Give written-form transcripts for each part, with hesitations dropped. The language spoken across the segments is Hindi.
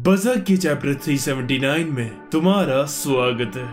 बज़र्क के चैप्टर 379 में तुम्हारा स्वागत है।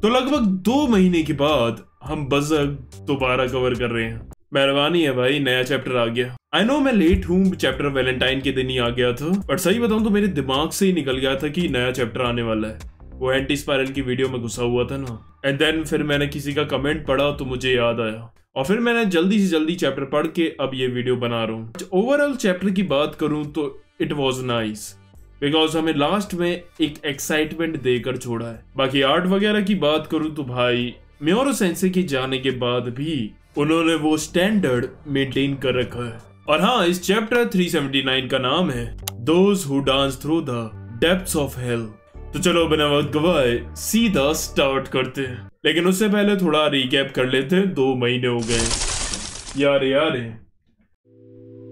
तो लगभग 2 महीने के बाद हम बज़र्क दोबारा कवर कर रहे हैं। मेहरबानी है भाई, नया चैप्टर आ गया। आई नो मैं लेट हूँ, चैप्टर वैलेंटाइन के दिन ही आ गया था, पर सही बताऊं तो मेरे दिमाग से ही निकल गया था कि नया चैप्टर आने वाला है। वो एंटी स्पाइरल की वीडियो में घुसा हुआ था ना, एंड देन फिर मैंने किसी का कमेंट पढ़ा तो मुझे याद आया और फिर मैंने जल्दी से जल्दी चैप्टर पढ़ के अब ये वीडियो बना रहा हूँ। ओवरऑल चैप्टर की बात करूँ तो इट वॉज नाइस बिकॉज हमें लास्ट में एक एक्साइटमेंट देकर छोड़ा है। बाकी आर्ट वगैरह की बात करूं तो भाई मियोरो सेंसे के जाने के बाद भी उन्होंने वो स्टैंडर्ड मेंटेन कर रखा है। और हाँ, इस चैप्टर 379 का नाम है those who dance through the depths of hell. तो चलो बिना वक्त गवाए सीधा स्टार्ट करते हैं, लेकिन उससे पहले थोड़ा रिकैप कर लेते हैं। 2 महीने हो गए यार।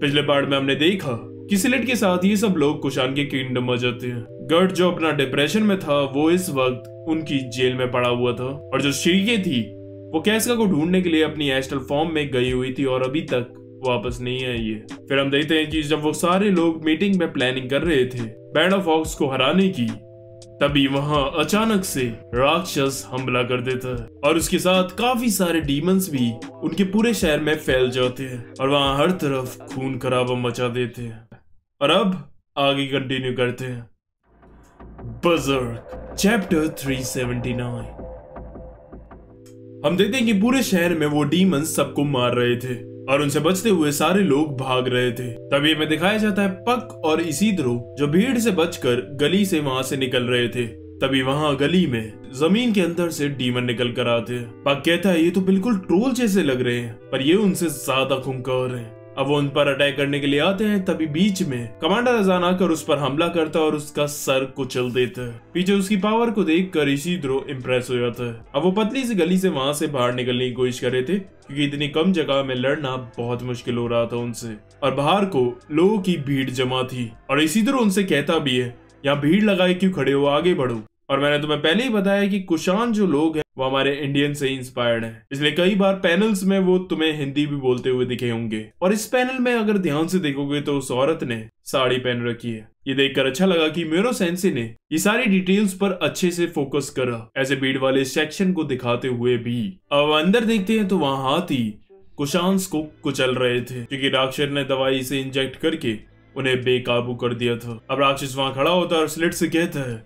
पिछले पार्ट में हमने देखा कि सिलेट के साथ ये सब लोग कुशान के किंगडम में जाते हैं। गर्ट जो अपना डिप्रेशन में था वो इस वक्त उनकी जेल में पड़ा हुआ था, और जो शिरीके थी वो कैस्का को ढूंढने के लिए अपनी एस्ट्रल फॉर्म में गई हुई थी और अभी तक वापस नहीं आई है। फिर हम देखते हैं कि जब वो सारे लोग मीटिंग में प्लानिंग कर रहे थे बैंड ऑफ ऑक्स को हराने की, तभी वहां अचानक से राक्षस हमला कर देता है और उसके साथ काफी सारे डीमंस भी उनके पूरे शहर में फैल जाते हैं और वहां हर तरफ खून खराबा मचा देते हैं। और अब आगे कंटिन्यू करते हैं। बज़र्क चैप्टर 379। हम देखते हैं कि पूरे शहर में वो डीमंस सबको मार रहे थे और उनसे बचते हुए सारे लोग भाग रहे थे। तभी हमें दिखाया जाता है पक और इसीद्रो जो भीड़ से बचकर गली से वहां से निकल रहे थे। तभी वहां गली में जमीन के अंदर से डीमन निकल कर आते हैं। पक कहता है ये तो बिल्कुल ट्रोल जैसे लग रहे हैं, पर ये उनसे ज्यादा खूंखार हैं। अब वो उन पर अटैक करने के लिए आते हैं, तभी बीच में कमांडर अजान आकर उस पर हमला करता है और उसका सर कुचल देता है। पीछे उसकी पावर को देखकर इसीद्रो इम्प्रेस हो जाता है। अब वो पतली सी गली से वहां से बाहर निकलने की कोशिश कर रहे थे क्योंकि इतनी कम जगह में लड़ना बहुत मुश्किल हो रहा था उनसे, और बाहर को लोगों की भीड़ जमा थी। और इसीद्रो उनसे कहता भी है यहाँ भीड़ लगाए क्यों खड़े हो, आगे बढ़ो। और मैंने तुम्हें पहले ही बताया कि कुशान जो लोग हैं वो हमारे इंडियन से इंस्पायर्ड हैं, इसलिए कई बार पैनल्स में वो तुम्हें हिंदी भी बोलते हुए दिखे होंगे। और इस पैनल में अगर ध्यान से देखोगे तो उस औरत ने साड़ी पहन रखी है। ये देखकर अच्छा लगा कि मियोरो सेंसे ने ये सारी डिटेल्स पर अच्छे से फोकस करा, ऐसे भीड़ वाले सेक्शन को दिखाते हुए भी। अब अंदर देखते हैं तो वहां हाथी कुशांस को कुचल रहे थे क्योंकि राक्षस ने दवाई से इंजेक्ट करके उन्हें बेकाबू कर दिया था। अब राक्षस वहां खड़ा होता है और स्लिट से कहता है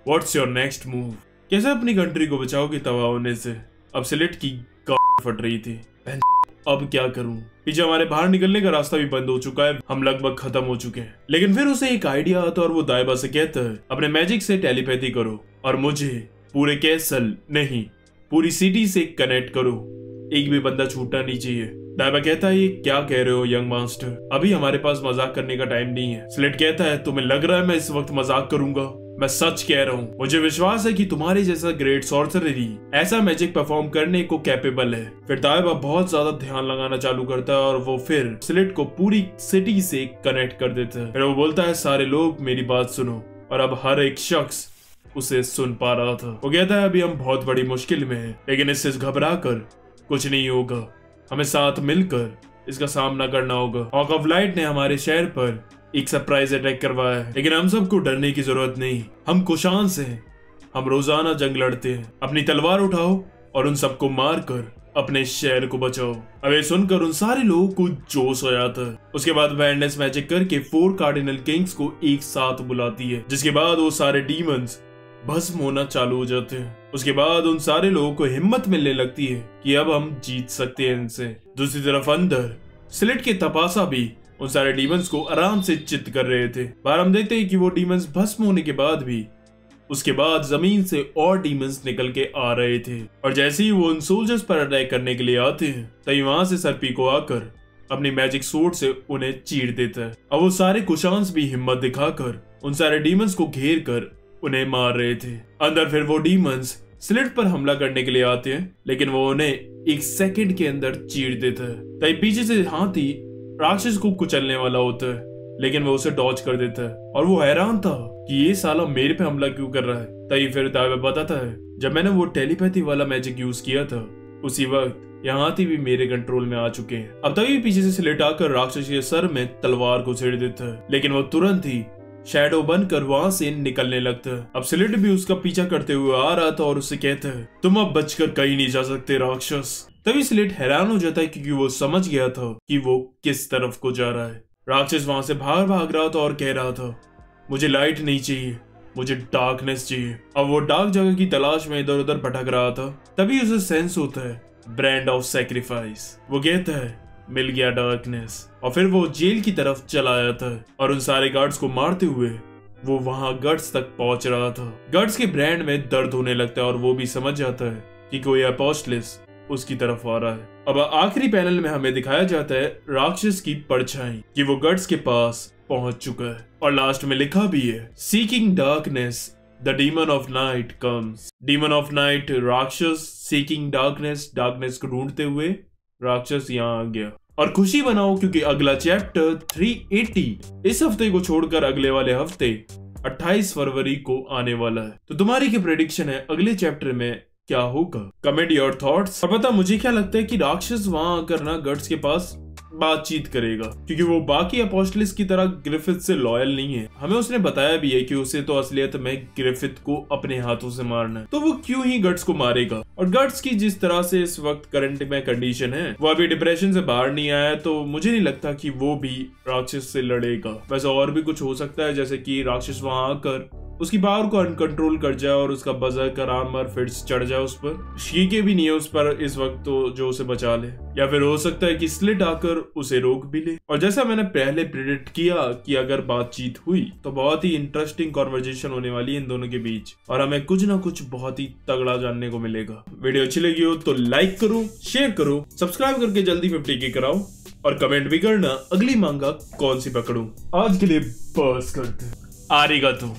व्हाट्स योर नेक्स्ट मूव, कैसे अपनी कंट्री को बचाओगे तबाह होने से। अब स्लिट की फट रही थी, अब क्या करूं। पीछे हमारे बाहर निकलने का रास्ता भी बंद हो चुका है, हम लगभग खत्म हो चुके हैं। लेकिन फिर उसे एक आइडिया आता है और वो दाइबा से कहता है अपने मैजिक से टेलीपैथी करो और मुझे पूरे कैसल नहीं पूरी सिटी से कनेक्ट करो, एक भी बंदा छूटना नहीं चाहिए। दाइबा कहता है ये क्या कह रहे हो यंग मास्टर, अभी हमारे पास मजाक करने का टाइम नहीं है। स्लिट कहता है तुम्हें लग रहा है मैं इस वक्त मजाक करूंगा, मैं सच कह रहा हूँ। मुझे विश्वास है कि तुम्हारे जैसा ग्रेट सॉर्सररी ऐसा मैजिक परफॉर्म करने को कैपेबल है। फिर दाइबा बहुत ज्यादा ध्यान लगाना चालू करता है और वो फिर स्लिट को पूरी सिटी से कनेक्ट कर देता है। फिर वो बोलता है सारे लोग मेरी बात सुनो, और अब हर एक शख्स उसे सुन पा रहा था। वो कहता है अभी हम बहुत बड़ी मुश्किल में हैं, लेकिन इससे घबरा कर कुछ नहीं होगा, हमें साथ मिलकर इसका सामना करना होगा। हॉक ऑफ लाइट ने हमारे शहर पर एक सरप्राइज अटैक करवाया है, लेकिन हम सबको डरने की जरूरत नहीं, हम कुशान से हैं, हम रोजाना जंग लड़ते हैं। अपनी तलवार उठाओ और उन सबको मार कर अपने शहर को बचाओ। अब ये सुनकर उन सारे लोगों को जोश हो जाता है। उसके बाद बैडनेस मैजिक करके 4 कार्डिनल किंग्स को एक साथ बुलाती है, जिसके बाद वो सारे डीमंस भस्म होना चालू हो जाते हैं। उसके बाद उन सारे लोगों को हिम्मत मिलने लगती है कि अब हम जीत सकते हैं इनसे। दूसरी तरफ अंदर स्लिट के तपासा भी उन सारे डीमंस को आराम से चित कर रहे थे। बाहर हम देखते हैं कि वो डीमंस भस्म होने के बाद भी उसके बाद जमीन से और डीमंस निकल के आ रहे थे, और जैसे ही वो उन सोल्जर्स पर अटैक करने के लिए आते हैं तभी वहां से सर्पिको आकर अपनी मैजिक सोर्ड से उन्हें चीर देता है। अब वो सारे कुशांस भी हिम्मत दिखाकर उन सारे डीमंस को घेर कर उन्हें मार रहे थे। अंदर फिर वो डीमंस स्लिट पर हमला करने के लिए आते हैं, लेकिन वो उन्हें 1 सेकंड के अंदर चीर देता है। तभी पीछे से हाथी राक्षस को कुचलने वाला होता है, लेकिन वो उसे डॉज कर देता है और वो हैरान था कि ये साला मेरे पे हमला क्यों कर रहा है। तभी फिर दाइबा बताता है जब मैंने वो टेलीपैथी वाला मैजिक यूज किया था उसी वक्त यहाँ हाथी भी मेरे कंट्रोल में आ चुके हैं। अब तभी पीछे से स्लिट आकर राक्षस के सर में तलवार को छेड़ देता है, लेकिन वो तुरंत ही शैडो बनकर वहां से निकलने लगता है। अब स्लिट भी उसका पीछा करते हुए आ रहा था और उससे कहता है, तुम अब बचकर कहीं नहीं जा सकते राक्षस। तभी स्लिट हैरान हो जाता है क्योंकि वो समझ गया था कि वो किस तरफ को जा रहा है। राक्षस वहां से भाग रहा था और कह रहा था, मुझे लाइट नहीं चाहिए, मुझे डार्कनेस चाहिए। अब वो डार्क जगह की तलाश में इधर उधर भटक रहा था। तभी उसे सेंस होता है ब्रांड ऑफ सैक्रिफाइस। वो कहता है, मिल गया डार्कनेस। और फिर वो जेल की तरफ चला जाता है और उन सारे गार्ड्स को मारते हुए वो वहां गट्स तक पहुंच रहा था। गट्स के ब्रांड में दर्द होने लगता है और वो भी समझ जाता है कि कोई अपोस्टलिस उसकी तरफ आ रहा है। अब आखिरी पैनल में हमें दिखाया जाता है राक्षस की परछाई कि वो गट्स के पास पहुंच चुका है और लास्ट में लिखा भी है, seeking darkness the demon of night comes. Demon of night राक्षस, सीकिंग डार्कनेस, डार्कनेस को ढूंढते हुए राक्षस यहाँ आ गया। और खुशी मनाओ क्योंकि अगला चैप्टर 380 इस हफ्ते को छोड़कर अगले वाले हफ्ते 28 फरवरी को आने वाला है। तो तुम्हारी क्या प्रेडिक्शन है अगले चैप्टर में क्या होगा? Comment your thoughts. और पता मुझे क्या लगता है कि राक्षस वहां आकर ना गट्स के पास बातचीत करेगा क्योंकि वो बाकी अपोस्टलिस की तरह ग्रिफिथ से लॉयल नहीं है। हमें उसने बताया भी है कि उसे तो असलियत में ग्रिफिथ को अपने हाथों से मारना है, तो वो क्यों ही गट्स को मारेगा। और गट्स की जिस तरह से इस वक्त करंट में कंडीशन है, वो अभी डिप्रेशन से बाहर नहीं आया, तो मुझे नहीं लगता कि वो भी राक्षस से लड़ेगा। वैसे और भी कुछ हो सकता है, जैसे कि राक्षस वहां आकर उसकी पावर को अनकंट्रोल कर जाए और उसका बजरकर आर्मर फिर चढ़ जाए उस पर। शीके भी नहीं है उस पर इस वक्त तो जो उसे बचा ले, या फिर हो सकता है कि स्लिट आकर उसे रोक भी ले। और जैसा मैंने पहले प्रेडिक्ट किया कि अगर बातचीत हुई तो बहुत ही इंटरेस्टिंग कॉन्वर्जेशन होने वाली है इन दोनों के बीच और हमें कुछ ना कुछ बहुत ही तगड़ा जानने को मिलेगा। वीडियो अच्छी लगी हो तो लाइक करो, शेयर करो, सब्सक्राइब करके जल्दी 50K कराओ और कमेंट भी करना अगली मांगा कौन सी पकड़ूं। आज के लिए बस करते, आरिगातो।